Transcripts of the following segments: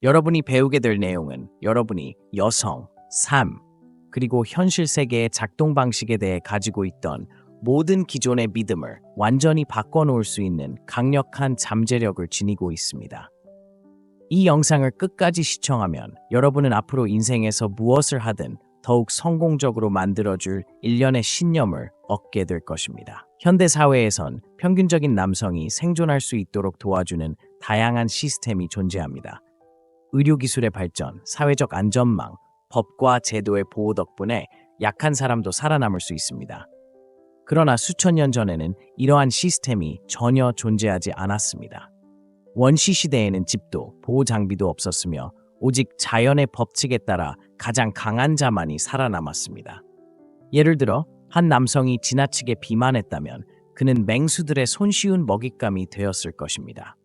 여러분이 배우게 될 내용은 여러분이 여성, 삶, 그리고 현실 세계의 작동 방식에 대해 가지고 있던 모든 기존의 믿음을 완전히 바꿔놓을 수 있는 강력한 잠재력을 지니고 있습니다. 이 영상을 끝까지 시청하면 여러분은 앞으로 인생에서 무엇을 하든 더욱 성공적으로 만들어줄 일련의 신념을 얻게 될 것입니다. 현대 사회에선 평균적인 남성이 생존할 수 있도록 도와주는 다양한 시스템이 존재합니다. 의료기술의 발전, 사회적 안전망, 법과 제도의 보호 덕분에 약한 사람도 살아남을 수 있습니다. 그러나 수천 년 전에는 이러한 시스템이 전혀 존재하지 않았습니다. 원시 시대에는 집도 보호 장비도 없었으며 오직 자연의 법칙에 따라 가장 강한 자만이 살아남았습니다. 예를 들어 한 남성이 지나치게 비만했다면 그는 맹수들의 손쉬운 먹잇감이 되었을 것입니다.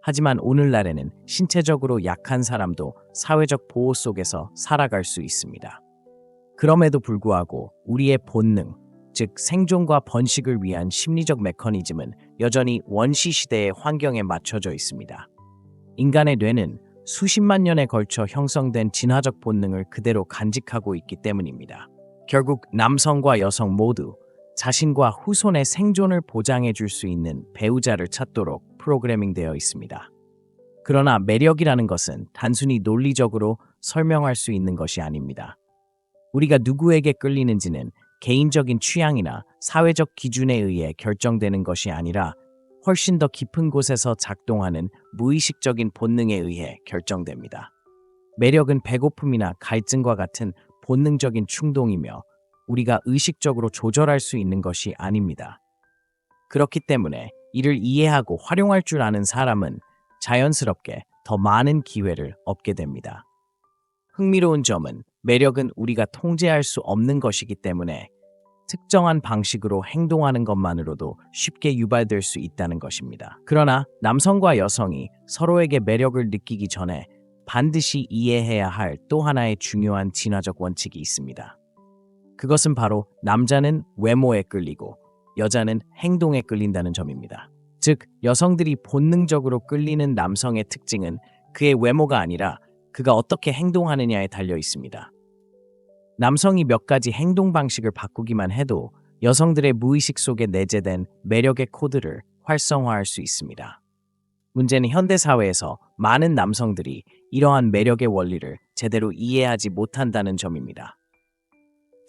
하지만 오늘날에는 신체적으로 약한 사람도 사회적 보호 속에서 살아갈 수 있습니다. 그럼에도 불구하고 우리의 본능, 즉 생존과 번식을 위한 심리적 메커니즘은 여전히 원시 시대의 환경에 맞춰져 있습니다. 인간의 뇌는 수십만 년에 걸쳐 형성된 진화적 본능을 그대로 간직하고 있기 때문입니다. 결국 남성과 여성 모두 자신과 후손의 생존을 보장해 줄 수 있는 배우자를 찾도록 프로그래밍되어 있습니다. 그러나 매력이라는 것은 단순히 논리적으로 설명할 수 있는 것이 아닙니다. 우리가 누구에게 끌리는지는 개인적인 취향이나 사회적 기준에 의해 결정되는 것이 아니라 훨씬 더 깊은 곳에서 작동하는 무의식적인 본능에 의해 결정됩니다. 매력은 배고픔이나 갈증과 같은 본능적인 충동이며 우리가 의식적으로 조절할 수 있는 것이 아닙니다. 그렇기 때문에 이를 이해하고 활용할 줄 아는 사람은 자연스럽게 더 많은 기회를 얻게 됩니다. 흥미로운 점은 매력은 우리가 통제할 수 없는 것이기 때문에 특정한 방식으로 행동하는 것만으로도 쉽게 유발될 수 있다는 것입니다. 그러나 남성과 여성이 서로에게 매력을 느끼기 전에 반드시 이해해야 할 또 하나의 중요한 진화적 원칙이 있습니다. 그것은 바로 남자는 외모에 끌리고 여자는 행동에 끌린다는 점입니다. 즉, 여성들이 본능적으로 끌리는 남성의 특징은 그의 외모가 아니라 그가 어떻게 행동하느냐에 달려 있습니다. 남성이 몇 가지 행동 방식을 바꾸기만 해도 여성들의 무의식 속에 내재된 매력의 코드를 활성화할 수 있습니다. 문제는 현대 사회에서 많은 남성들이 이러한 매력의 원리를 제대로 이해하지 못한다는 점입니다.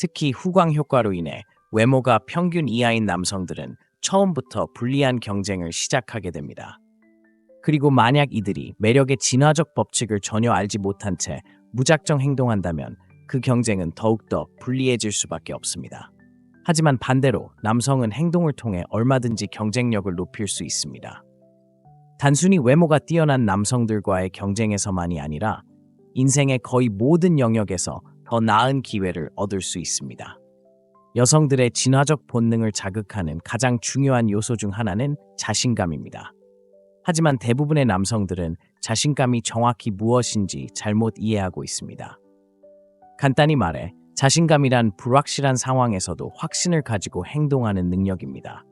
특히 후광 효과로 인해 외모가 평균 이하인 남성들은 처음부터 불리한 경쟁을 시작하게 됩니다. 그리고 만약 이들이 매력의 진화적 법칙을 전혀 알지 못한 채 무작정 행동한다면 그 경쟁은 더욱더 불리해질 수밖에 없습니다. 하지만 반대로 남성은 행동을 통해 얼마든지 경쟁력을 높일 수 있습니다. 단순히 외모가 뛰어난 남성들과의 경쟁에서만이 아니라 인생의 거의 모든 영역에서 더 나은 기회를 얻을 수 있습니다. 여성들의 진화적 본능을 자극하는 가장 중요한 요소 중 하나는 자신감입니다. 하지만 대부분의 남성들은 자신감이 정확히 무엇인지 잘못 이해하고 있습니다. 간단히 말해, 자신감이란 불확실한 상황에서도 확신을 가지고 행동하는 능력입니다.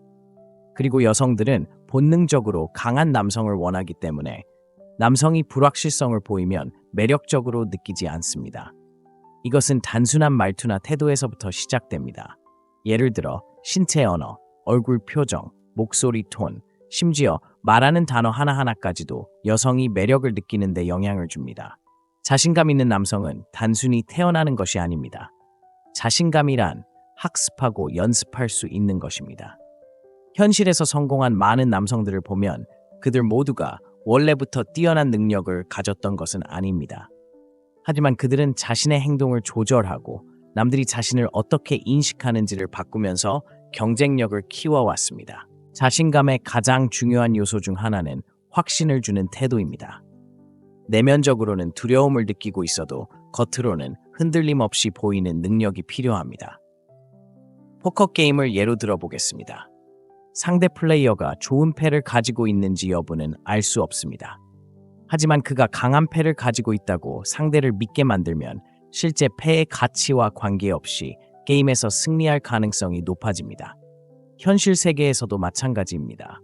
그리고 여성들은 본능적으로 강한 남성을 원하기 때문에 남성이 불확실성을 보이면 매력적으로 느끼지 않습니다. 이것은 단순한 말투나 태도에서부터 시작됩니다. 예를 들어 신체 언어, 얼굴 표정, 목소리 톤, 심지어 말하는 단어 하나하나까지도 여성이 매력을 느끼는 데 영향을 줍니다. 자신감 있는 남성은 단순히 태어나는 것이 아닙니다. 자신감이란 학습하고 연습할 수 있는 것입니다. 현실에서 성공한 많은 남성들을 보면 그들 모두가 원래부터 뛰어난 능력을 가졌던 것은 아닙니다. 하지만 그들은 자신의 행동을 조절하고 남들이 자신을 어떻게 인식하는지를 바꾸면서 경쟁력을 키워왔습니다. 자신감의 가장 중요한 요소 중 하나는 확신을 주는 태도입니다. 내면적으로는 두려움을 느끼고 있어도 겉으로는 흔들림 없이 보이는 능력이 필요합니다. 포커 게임을 예로 들어보겠습니다. 상대 플레이어가 좋은 패를 가지고 있는지 여부는 알 수 없습니다. 하지만 그가 강한 패를 가지고 있다고 상대를 믿게 만들면 실제 패의 가치와 관계없이 게임에서 승리할 가능성이 높아집니다. 현실 세계에서도 마찬가지입니다.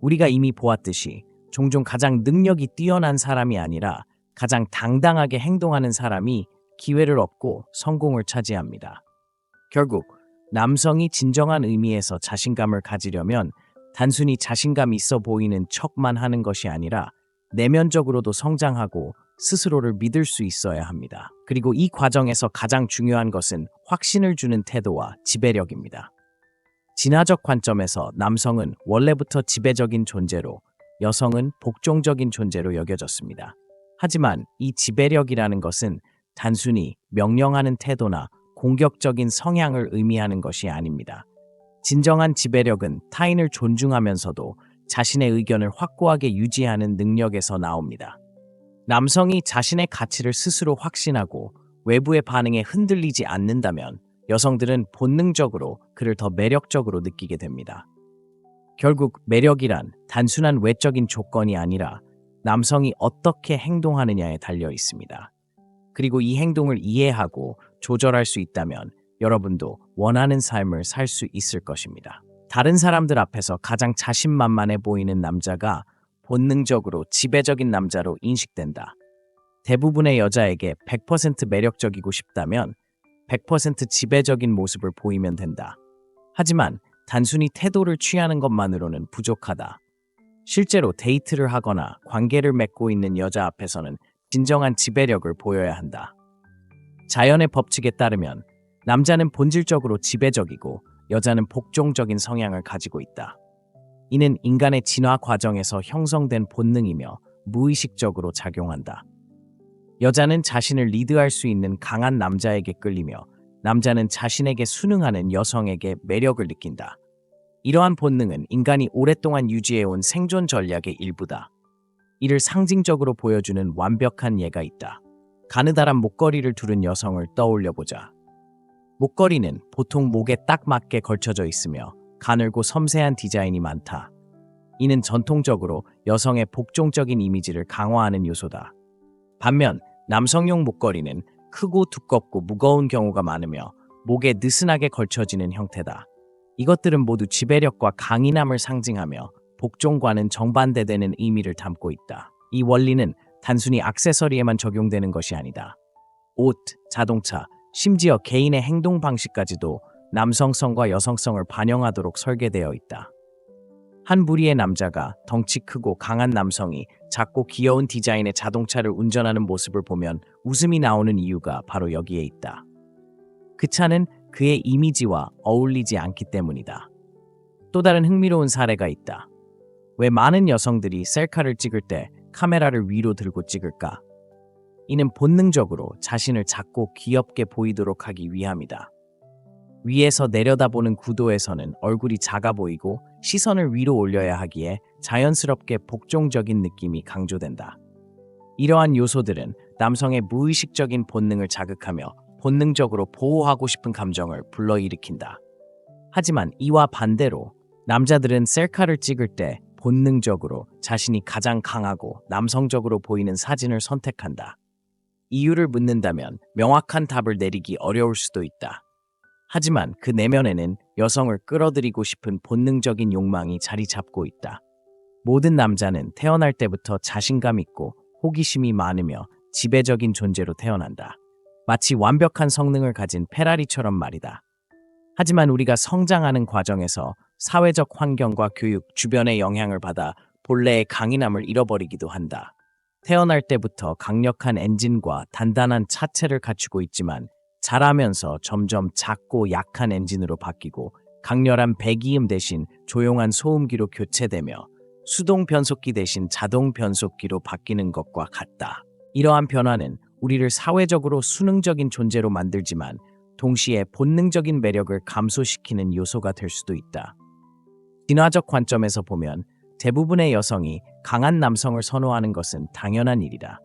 우리가 이미 보았듯이 종종 가장 능력이 뛰어난 사람이 아니라 가장 당당하게 행동하는 사람이 기회를 얻고 성공을 차지합니다. 결국 남성이 진정한 의미에서 자신감을 가지려면 단순히 자신감 있어 보이는 척만 하는 것이 아니라 내면적으로도 성장하고 스스로를 믿을 수 있어야 합니다. 그리고 이 과정에서 가장 중요한 것은 확신을 주는 태도와 지배력입니다. 진화적 관점에서 남성은 원래부터 지배적인 존재로, 여성은 복종적인 존재로 여겨졌습니다. 하지만 이 지배력이라는 것은 단순히 명령하는 태도나 공격적인 성향을 의미하는 것이 아닙니다. 진정한 지배력은 타인을 존중하면서도 자신의 의견을 확고하게 유지하는 능력에서 나옵니다. 남성이 자신의 가치를 스스로 확신하고 외부의 반응에 흔들리지 않는다면 여성들은 본능적으로 그를 더 매력적으로 느끼게 됩니다. 결국 매력이란 단순한 외적인 조건이 아니라 남성이 어떻게 행동하느냐에 달려 있습니다. 그리고 이 행동을 이해하고 조절할 수 있다면 여러분도 원하는 삶을 살 수 있을 것입니다. 다른 사람들 앞에서 가장 자신만만해 보이는 남자가 본능적으로 지배적인 남자로 인식된다. 대부분의 여자에게 100% 매력적이고 싶다면 100% 지배적인 모습을 보이면 된다. 하지만 단순히 태도를 취하는 것만으로는 부족하다. 실제로 데이트를 하거나 관계를 맺고 있는 여자 앞에서는 진정한 지배력을 보여야 한다. 자연의 법칙에 따르면 남자는 본질적으로 지배적이고 여자는 복종적인 성향을 가지고 있다. 이는 인간의 진화 과정에서 형성된 본능이며 무의식적으로 작용한다. 여자는 자신을 리드할 수 있는 강한 남자에게 끌리며 남자는 자신에게 순응하는 여성에게 매력을 느낀다. 이러한 본능은 인간이 오랫동안 유지해온 생존 전략의 일부다. 이를 상징적으로 보여주는 완벽한 예가 있다. 가느다란 목걸이를 두른 여성을 떠올려보자. 목걸이는 보통 목에 딱 맞게 걸쳐져 있으며 가늘고 섬세한 디자인이 많다. 이는 전통적으로 여성의 복종적인 이미지를 강화하는 요소다. 반면 남성용 목걸이는 크고 두껍고 무거운 경우가 많으며 목에 느슨하게 걸쳐지는 형태다. 이것들은 모두 지배력과 강인함을 상징하며 복종과는 정반대되는 의미를 담고 있다. 이 원리는 단순히 액세서리에만 적용되는 것이 아니다. 옷, 자동차, 심지어 개인의 행동 방식까지도 남성성과 여성성을 반영하도록 설계되어 있다. 한 무리의 남자가 덩치 크고 강한 남성이 작고 귀여운 디자인의 자동차를 운전하는 모습을 보면 웃음이 나오는 이유가 바로 여기에 있다. 그 차는 그의 이미지와 어울리지 않기 때문이다. 또 다른 흥미로운 사례가 있다. 왜 많은 여성들이 셀카를 찍을 때 카메라를 위로 들고 찍을까? 이는 본능적으로 자신을 작고 귀엽게 보이도록 하기 위함이다. 위에서 내려다보는 구도에서는 얼굴이 작아 보이고 시선을 위로 올려야 하기에 자연스럽게 복종적인 느낌이 강조된다. 이러한 요소들은 남성의 무의식적인 본능을 자극하며 본능적으로 보호하고 싶은 감정을 불러일으킨다. 하지만 이와 반대로 남자들은 셀카를 찍을 때 본능적으로 자신이 가장 강하고 남성적으로 보이는 사진을 선택한다. 이유를 묻는다면 명확한 답을 내리기 어려울 수도 있다. 하지만 그 내면에는 여성을 끌어들이고 싶은 본능적인 욕망이 자리 잡고 있다. 모든 남자는 태어날 때부터 자신감 있고 호기심이 많으며 지배적인 존재로 태어난다. 마치 완벽한 성능을 가진 페라리처럼 말이다. 하지만 우리가 성장하는 과정에서 사회적 환경과 교육, 주변의 영향을 받아 본래의 강인함을 잃어버리기도 한다. 태어날 때부터 강력한 엔진과 단단한 차체를 갖추고 있지만 자라면서 점점 작고 약한 엔진으로 바뀌고 강렬한 배기음 대신 조용한 소음기로 교체되며 수동 변속기 대신 자동 변속기로 바뀌는 것과 같다. 이러한 변화는 우리를 사회적으로 수능적인 존재로 만들지만 동시에 본능적인 매력을 감소시키는 요소가 될 수도 있다. 진화적 관점에서 보면 대부분의 여성이 강한 남성을 선호하는 것은 당연한 일이다.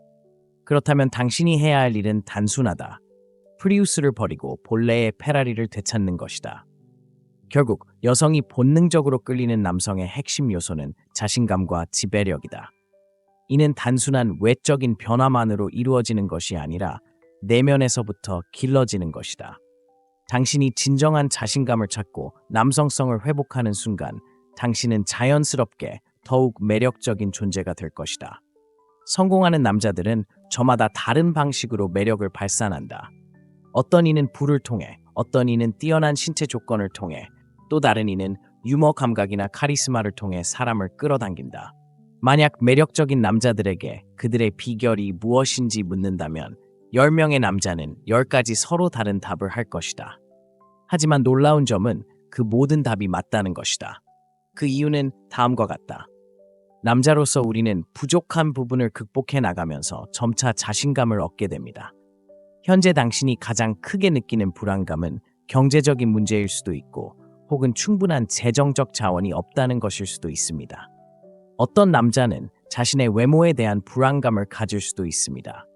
그렇다면 당신이 해야 할 일은 단순하다. 프리우스를 버리고 본래의 페라리를 되찾는 것이다. 결국 여성이 본능적으로 끌리는 남성의 핵심 요소는 자신감과 지배력이다. 이는 단순한 외적인 변화만으로 이루어지는 것이 아니라 내면에서부터 길러지는 것이다. 당신이 진정한 자신감을 찾고 남성성을 회복하는 순간 당신은 자연스럽게 더욱 매력적인 존재가 될 것이다. 성공하는 남자들은 저마다 다른 방식으로 매력을 발산한다. 어떤 이는 부를 통해, 어떤 이는 뛰어난 신체 조건을 통해, 또 다른 이는 유머 감각이나 카리스마를 통해 사람을 끌어당긴다. 만약 매력적인 남자들에게 그들의 비결이 무엇인지 묻는다면 10명의 남자는 10가지 서로 다른 답을 할 것이다. 하지만 놀라운 점은 그 모든 답이 맞다는 것이다. 그 이유는 다음과 같다. 남자로서 우리는 부족한 부분을 극복해 나가면서 점차 자신감을 얻게 됩니다. 현재 당신이 가장 크게 느끼는 불안감은 경제적인 문제일 수도 있고 혹은 충분한 재정적 자원이 없다는 것일 수도 있습니다. 어떤 남자는 자신의 외모에 대한 불안감을 가질 수도 있습니다.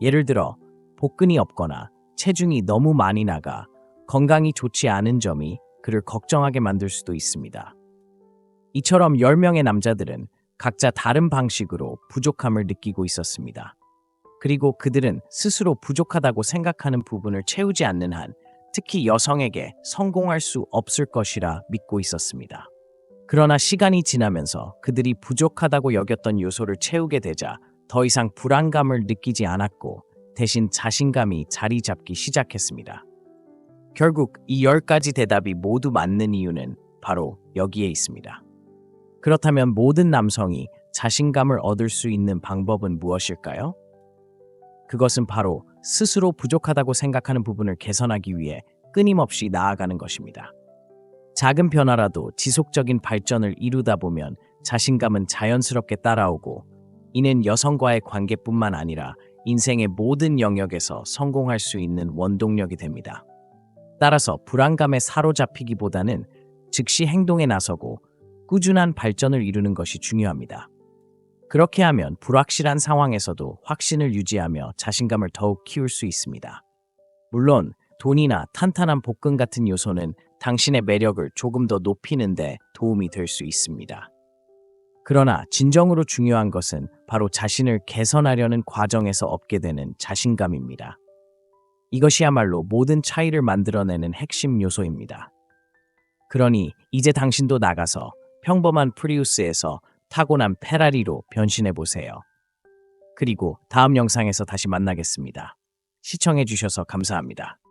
예를 들어 복근이 없거나 체중이 너무 많이 나가 건강이 좋지 않은 점이 그를 걱정하게 만들 수도 있습니다. 이처럼 10명의 남자들은 각자 다른 방식으로 부족함을 느끼고 있었습니다. 그리고 그들은 스스로 부족하다고 생각하는 부분을 채우지 않는 한 특히 여성에게 성공할 수 없을 것이라 믿고 있었습니다. 그러나 시간이 지나면서 그들이 부족하다고 여겼던 요소를 채우게 되자 더 이상 불안감을 느끼지 않았고 대신 자신감이 자리 잡기 시작했습니다. 결국 이 10가지 대답이 모두 맞는 이유는 바로 여기에 있습니다. 그렇다면 모든 남성이 자신감을 얻을 수 있는 방법은 무엇일까요? 그것은 바로 스스로 부족하다고 생각하는 부분을 개선하기 위해 끊임없이 나아가는 것입니다. 작은 변화라도 지속적인 발전을 이루다 보면 자신감은 자연스럽게 따라오고 이는 여성과의 관계뿐만 아니라 인생의 모든 영역에서 성공할 수 있는 원동력이 됩니다. 따라서 불안감에 사로잡히기보다는 즉시 행동에 나서고 꾸준한 발전을 이루는 것이 중요합니다. 그렇게 하면 불확실한 상황에서도 확신을 유지하며 자신감을 더욱 키울 수 있습니다. 물론 돈이나 탄탄한 복근 같은 요소는 당신의 매력을 조금 더 높이는 데 도움이 될 수 있습니다. 그러나 진정으로 중요한 것은 바로 자신을 개선하려는 과정에서 얻게 되는 자신감입니다. 이것이야말로 모든 차이를 만들어내는 핵심 요소입니다. 그러니 이제 당신도 나가서 평범한 프리우스에서 타고난 페라리로 변신해보세요. 그리고 다음 영상에서 다시 만나겠습니다. 시청해주셔서 감사합니다.